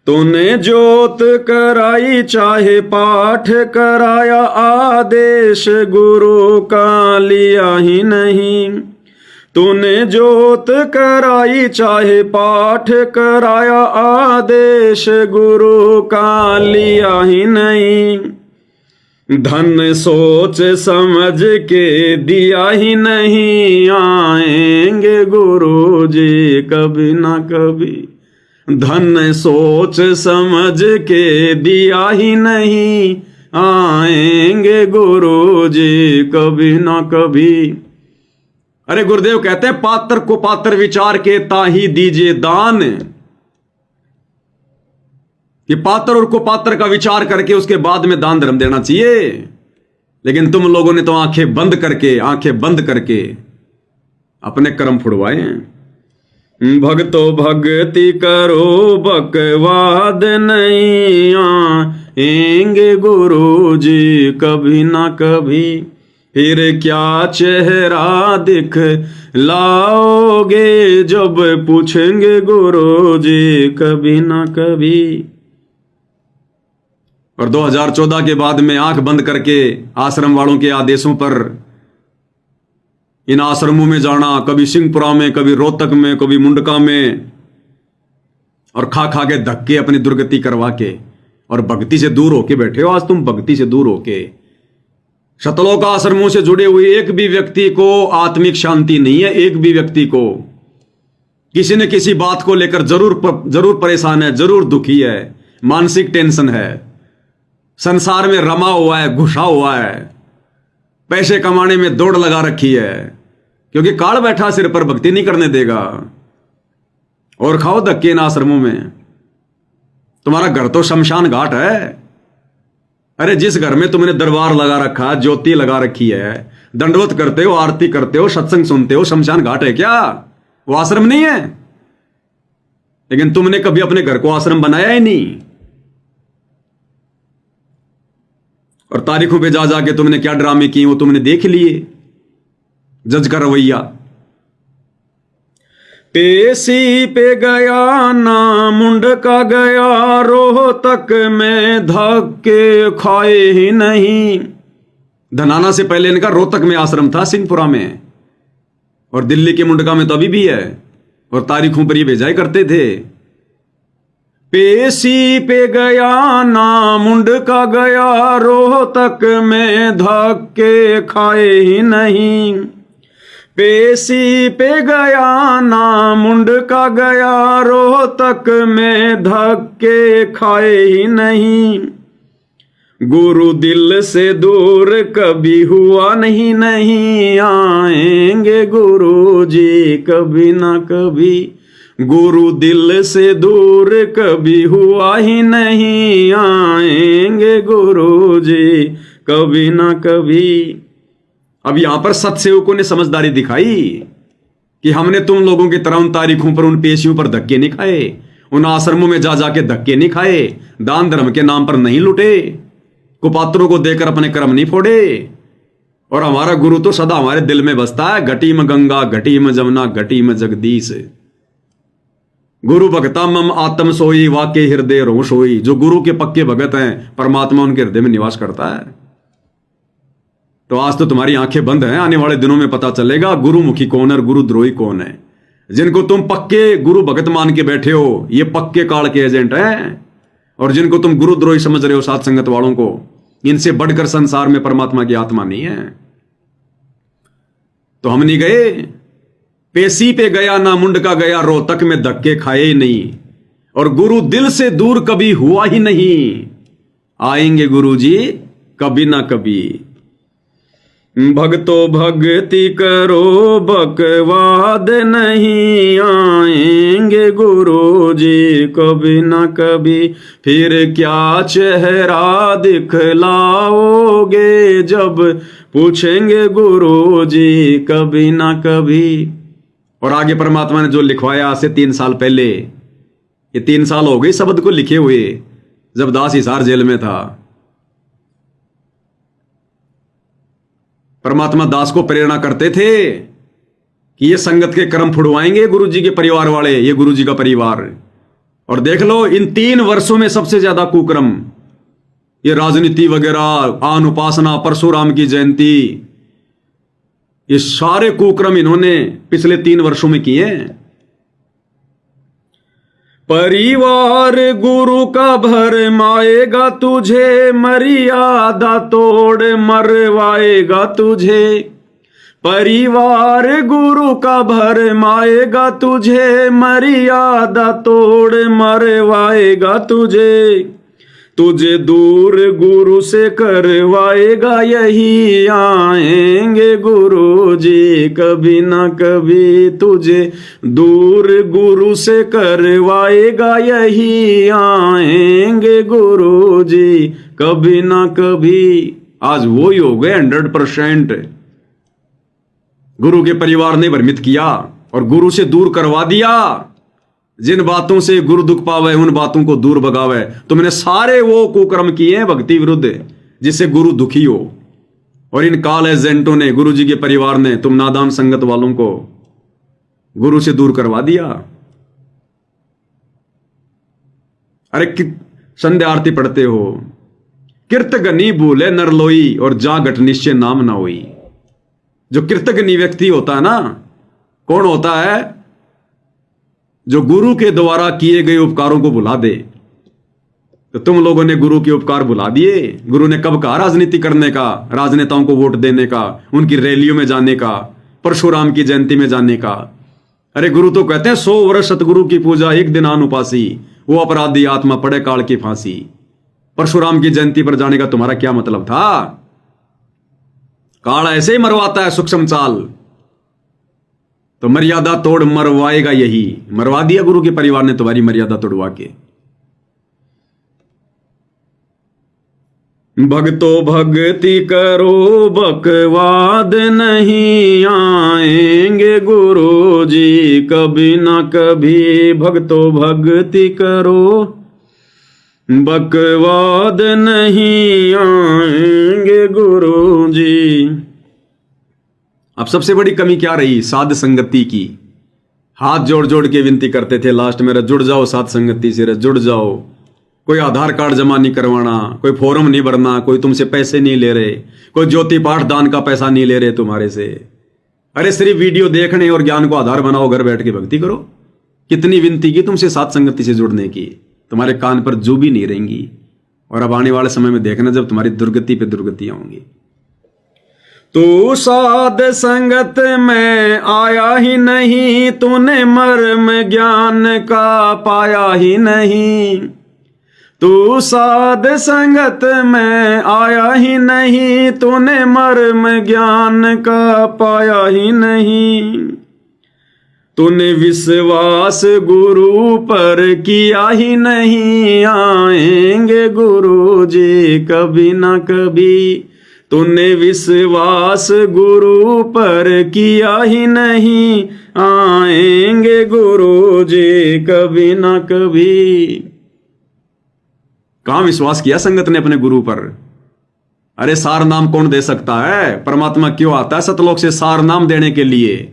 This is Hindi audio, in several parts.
तूने जोत कराई चाहे पाठ कराया, आदेश गुरु का लिया ही नहीं। तूने जोत कराई चाहे पाठ कराया, आदेश गुरु का लिया ही नहीं। धन सोच समझ के दिया ही नहीं, आएंगे गुरु जी कभी ना कभी। धन सोच समझ के दिया ही नहीं, आएंगे गुरु जी कभी ना कभी। अरे गुरुदेव कहते हैं पात्र को पात्र विचार के ताही दीजिए दान, कि पात्र और कुपात्र का विचार करके उसके बाद में दान धर्म देना चाहिए। लेकिन तुम लोगों ने तो आंखें बंद करके अपने कर्म फुड़वाए हैं। भक्तो भक्ति करो बकवाद नहीं, आएंगे गुरु जी कभी ना कभी। फिर क्या चेहरा दिख लाओगे जब पूछेंगे गुरु जी कभी ना कभी। और 2014 के बाद में आंख बंद करके आश्रम वालों के आदेशों पर इन आश्रमों में जाना, कभी सिंहपुरा में, कभी रोहतक में, कभी मुंडका में, और खा खा के धक्के अपनी दुर्गति करवा के, और भक्ति से दूर होके बैठे हो आज तुम। भक्ति से दूर होके शतलोक आश्रमों से जुड़े हुए एक भी व्यक्ति को आत्मिक शांति नहीं है। एक भी व्यक्ति को किसी न किसी बात को लेकर जरूर परेशान है, जरूर दुखी है, मानसिक टेंशन है, संसार में रमा हुआ है, घुसा हुआ है, पैसे कमाने में दौड़ लगा रखी है, क्योंकि काल बैठा सिर पर भक्ति नहीं करने देगा। और खाओ धक्के इन आश्रमों में। तुम्हारा घर तो शमशान घाट है। अरे जिस घर में तुमने दरबार लगा रखा, ज्योति लगा रखी है, दंडवत करते हो, आरती करते हो, सत्संग सुनते हो, शमशान घाट है क्या? वो आश्रम नहीं है। लेकिन तुमने कभी अपने घर को आश्रम बनाया ही नहीं। और तारीखों पे जा जाके तुमने क्या ड्रामे किए वो तुमने देख लिए। जज का रवैया। पेशी पे गया ना मुंडका गया, रोहतक में धक्के खाए ही नहीं। धनाना से पहले इनका रोहतक में आश्रम था, सिंहपुरा में, और दिल्ली के मुंडका में तो अभी भी है, और तारीखों पर ये भेजाई करते थे। पेशी पे गया ना मुंडका गया, रोहतक में धक्के खाए ही नहीं। पेशी पे गया ना मुंडका गया, रोहतक में धक्के खाए ही नहीं। गुरु दिल से दूर कभी हुआ नहीं, नहीं आएंगे गुरु जी कभी ना कभी। गुरु दिल से दूर कभी हुआ ही नहीं, आएंगे गुरु जी कभी ना कभी। अब यहां पर सत्सेवकों ने समझदारी दिखाई कि हमने तुम लोगों की तरह उन तारीखों पर, उन पेशियों पर धक्के नहीं खाए, उन आश्रमों में जा जाके धक्के नहीं खाए, दान धर्म के नाम पर नहीं लुटे, कुपात्रों को देकर अपने कर्म नहीं फोड़े। और हमारा गुरु तो सदा हमारे दिल में बसता है। घटी में गंगा, घटी में जमुना, घटी में जगदीश। गुरु भगता मम आत्म सोई, वाके हृदय रो सोई। जो गुरु के पक्के भगत हैं, परमात्मा उनके हृदय में निवास करता है। तो आज तो तुम्हारी आंखें बंद हैं। आने वाले दिनों में पता चलेगा गुरुमुखी कौन है और गुरुद्रोही कौन है। जिनको तुम पक्के गुरु भगत मान के बैठे हो, ये पक्के काल के एजेंट हैं। और जिनको तुम गुरुद्रोही समझ रहे हो, साथ संगत वालों को, इनसे बढ़कर संसार में परमात्मा की आत्मा नहीं है। तो हम नहीं गए। पेशी पे गया ना मुंडका गया, रोहतक में धक्के खाए ही नहीं। और गुरु दिल से दूर कभी हुआ ही नहीं, आएंगे गुरु जी कभी ना कभी। भक्तो भक्ति करो बकवाद नहीं, आएंगे गुरु जी कभी ना कभी। फिर क्या चेहरा दिखलाओगे जब पूछेंगे गुरु जी कभी ना कभी। और आगे परमात्मा ने जो लिखवाया आज से 3 साल पहले, ये 3 साल हो गए शब्द को लिखे हुए, जब दास हिसार जेल में था। परमात्मा दास को प्रेरणा करते थे कि ये संगत के कर्म फुड़वाएंगे गुरु जी के परिवार वाले, ये गुरु जी का परिवार। और देख लो इन 3 वर्षों में सबसे ज्यादा कुक्रम, ये राजनीति वगैरह, आन उपासना, परशुराम की जयंती, ये सारे कुक्रम इन्होंने पिछले 3 वर्षों में किए हैं। परिवार गुरु का भरमाएगा तुझे, मर्यादा तोड़ मरवाएगा तुझे। परिवार गुरु का भरमाएगा तुझे, मर्यादा तोड़ मरवाएगा तुझे। तुझे दूर गुरु से करवाएगा यही आएंगे गुरु जी, कभी ना कभी तुझे दूर गुरु से करवाएगा यही आएंगे गुरु जी, कभी ना कभी। आज वो ही हो गए 100%। गुरु के परिवार ने भ्रमित किया और गुरु से दूर करवा दिया। जिन बातों से गुरु दुख पावे उन बातों को दूर भगावे। तुमने सारे वो कुकर्म किए हैं भक्ति विरुद्ध जिससे गुरु दुखी हो। और इन काल एजेंटों ने, गुरु जी के परिवार ने, तुम नादान संगत वालों को गुरु से दूर करवा दिया। अरे संध्या आरती पढ़ते हो, कीर्तगनी भूले नरलोई और जा घट निश्चय नाम ना होई। जो कीर्तगनी व्यक्ति होता है ना, कौन होता है? जो गुरु के द्वारा किए गए उपकारों को भुला दे। तो तुम लोगों ने गुरु के उपकार भुला दिए। गुरु ने कब कहा राजनीति करने का, राजनेताओं को वोट देने का, उनकी रैलियों में जाने का, परशुराम की जयंती में जाने का? अरे गुरु तो कहते हैं 100 वर्ष सतगुरु की पूजा, एक दिन आन उपासी, वो अपराधी आत्मा पड़े काल की फांसी। परशुराम की जयंती पर जाने का तुम्हारा क्या मतलब था? काल ऐसे ही मरवाता है सूक्ष्म चाल। तो मर्यादा तोड़ मरवाएगा यही। मरवा दिया गुरु के परिवार ने तुम्हारी मर्यादा तोड़वा के। भक्तो भक्ति करो बकवाद नहीं आएंगे गुरु जी, कभी ना कभी। भक्तो भक्ति करो बकवाद नहीं आएंगे गुरु जी। अब सबसे बड़ी कमी क्या रही? साध संगति की। हाथ जोड़ जोड़ के विनती करते थे लास्ट में, जुड़ जाओ साध संगति से, जुड़ जाओ। कोई आधार कार्ड जमा नहीं करवाना, कोई फॉर्म नहीं भरना, कोई तुमसे पैसे नहीं ले रहे, कोई ज्योति पाठ दान का पैसा नहीं ले रहे तुम्हारे से। अरे सिर्फ वीडियो देखने और ज्ञान को आधार बनाओ, घर बैठ के भक्ति करो। कितनी विनती की तुमसे साध संगति से जुड़ने की, तुम्हारे कान पर जू भी नहीं रहेंगी। और अब आने वाले समय में देखना जब तुम्हारी दुर्गति पे दुर्गतियां होंगी। तू साध संगत में आया ही नहीं, तूने मर्म ज्ञान का पाया ही नहीं। तू साध संगत में आया ही नहीं, तूने मर्म ज्ञान का पाया ही नहीं। तूने विश्वास गुरु पर किया ही नहीं, आएंगे गुरु जी कभी ना कभी। तूने विश्वास गुरु पर किया ही नहीं, आएंगे गुरु जी कभी ना कभी। कहां विश्वास किया संगत ने अपने गुरु पर? अरे सार नाम कौन दे सकता है? परमात्मा क्यों आता है सतलोक से सार नाम देने के लिए?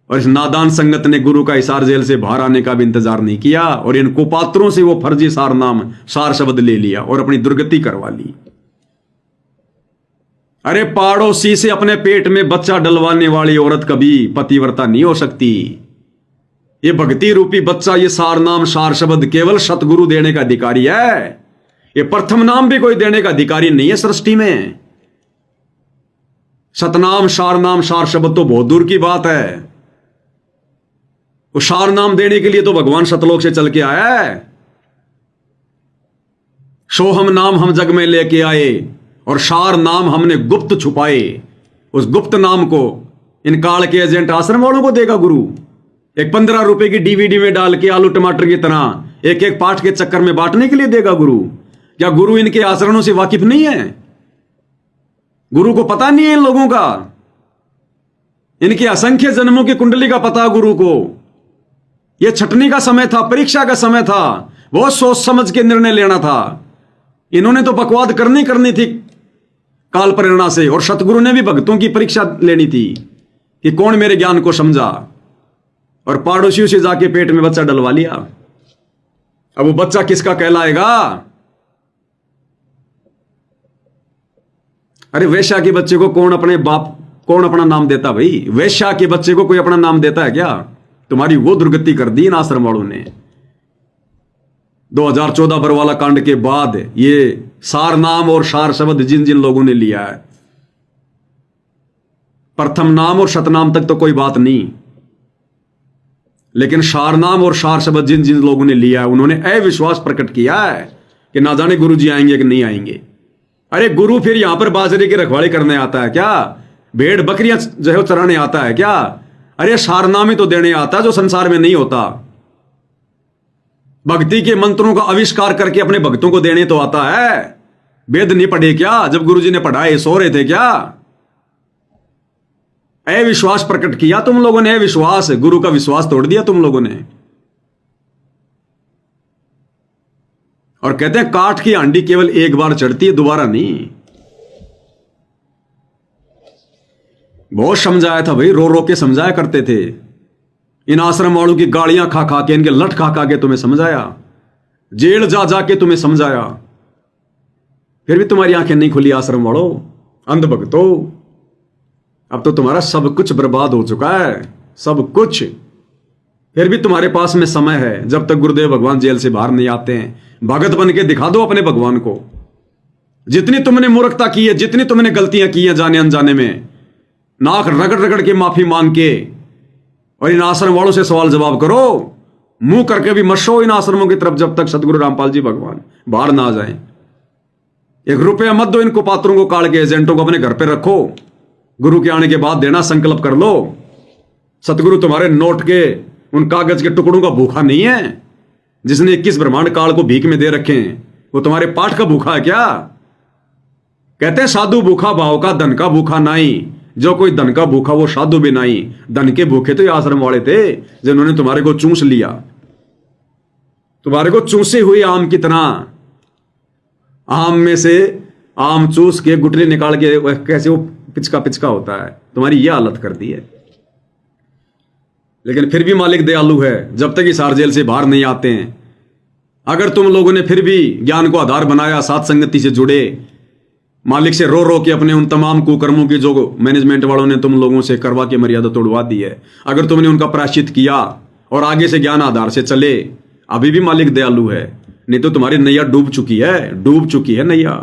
और इस नादान संगत ने गुरु का हिसार जेल से बाहर आने का भी इंतजार नहीं किया और इन कुपात्रों से वो फर्जी सार नाम, सार शब्द ले लिया और अपनी दुर्गति करवा ली। अरे पाड़ोसी से अपने पेट में बच्चा डलवाने वाली औरत कभी पतिव्रता नहीं हो सकती। ये भक्ति रूपी बच्चा, ये सार नाम, सार शब्द केवल सतगुरु देने का अधिकारी है। ये प्रथम नाम भी कोई देने का अधिकारी नहीं है सृष्टि में। सतनाम, सार नाम, सार शब्द तो बहुत दूर की बात है। वो सार नाम देने के लिए तो भगवान सतलोक से चल के आया है। सोहम नाम हम जग में लेके आए और सार नाम हमने गुप्त छुपाए। उस गुप्त नाम को इन काल के एजेंट आश्रम वालों को देगा गुरु। एक 15 रुपए की डीवीडी में डाल के आलू टमाटर की तरह एक एक पाठ के चक्कर में बांटने के लिए देगा गुरु। क्या गुरु इनके आचरणों से वाकिफ नहीं है? गुरु को पता नहीं है इन लोगों का? इनके असंख्य जन्मों की कुंडली का पता गुरु को। यह छटनी का समय था, परीक्षा का समय था, बहुत सोच समझ के निर्णय लेना था। इन्होंने तो बकवाद करनी थी काल प्रेरणा से, और सतगुरु ने भी भक्तों की परीक्षा लेनी थी कि कौन मेरे ज्ञान को समझा। और पड़ोसियों से जाके पेट में बच्चा डलवा लिया। अब वो बच्चा किसका कहलाएगा? अरे वेश्या के बच्चे को कौन अपना नाम देता भाई? वेश्या के बच्चे को कोई अपना नाम देता है क्या? तुम्हारी वो दुर्गति कर दी इन आश्रम वालों ने। 2014 बरवाला कांड के बाद ये सार नाम और सार शब्द जिन जिन लोगों ने लिया है, प्रथम नाम और शतनाम तक तो कोई बात नहीं, लेकिन सार नाम और सार शब्द जिन जिन लोगों ने लिया है, उन्होंने अविश्वास प्रकट किया है कि ना जाने गुरु जी आएंगे कि नहीं आएंगे। अरे गुरु फिर यहां पर बाजरे की रखवाली करने आता है क्या? भेड़ बकरियां जो है चराने आता है क्या? अरे सारनामे तो देने आता जो संसार में नहीं होता। भक्ति के मंत्रों का आविष्कार करके अपने भक्तों को देने तो आता है। वेद नहीं पढ़े क्या? जब गुरुजी ने पढ़ाए सो रहे थे क्या? अविश्वास प्रकट किया तुम लोगों ने, अविश्वास, गुरु का विश्वास तोड़ दिया तुम लोगों ने। और कहते हैं काठ की हांडी केवल एक बार चढ़ती है, दोबारा नहीं। बहुत समझाया था भाई, रो रो के समझाया करते थे। इन आश्रम वालों की गालियां खा खा के, इनके लठ खा खा के तुम्हें समझाया, जेल जा जा के तुम्हें समझाया, फिर भी तुम्हारी आंखें नहीं खुली आश्रम वालों, अंध भक्तों। अब तो तुम्हारा सब कुछ बर्बाद हो चुका है, सब कुछ। फिर भी तुम्हारे पास में समय है, जब तक गुरुदेव भगवान जेल से बाहर नहीं आते हैं। भगत बन के दिखा दो अपने भगवान को। जितनी तुमने मूर्खता की है, जितनी तुमने गलतियां की हैं जाने अनजाने में, नाक रगड़ रगड़ के माफी मांग के, और इन आश्रम वालों से सवाल जवाब करो। मुंह करके भी मशो इन आश्रमों की तरफ जब तक सदगुरु रामपाल जी भगवान बाहर ना आ जाएं। 1 रुपया मत दो इनको, पात्रों को काट के एजेंटों को अपने घर पे रखो। गुरु के आने के बाद देना, संकल्प कर लो। सतगुरु तुम्हारे नोट के, उन कागज के टुकड़ों का भूखा नहीं है। जिसने 21 ब्रह्मांड काल को भीख में दे रखे हैं, वो तुम्हारे पाठ का भूखा है क्या? कहते हैं साधु भूखा भाव का, धन का भूखा नहीं। जो कोई धन का भूखा वो साधु भी नहीं। धन के भूखे तो ये आश्रम वाले थे जिन्होंने तुम्हारे को चूस लिया, तुम्हारे को चूसे हुए आम की तरह। आम में से आम चूस के गुठली निकाल के कैसे वो पिचका पिचका होता है, तुम्हारी ये हालत कर दी है। लेकिन फिर भी मालिक दयालु है, जब तक इस हार जेल से बाहर नहीं आते हैं। अगर तुम लोगों ने फिर भी ज्ञान को आधार बनाया, साथ संगति से जुड़े, मालिक से रो रो के अपने उन तमाम कुकर्मों की जो मैनेजमेंट वालों ने तुम लोगों से करवा के मर्यादा तोड़वा दी है, अगर तुमने उनका प्रायश्चित किया और आगे से ज्ञान आधार से चले, अभी भी मालिक दयालु है। नहीं तो तुम्हारी नैया डूब चुकी है, डूब चुकी है नैया।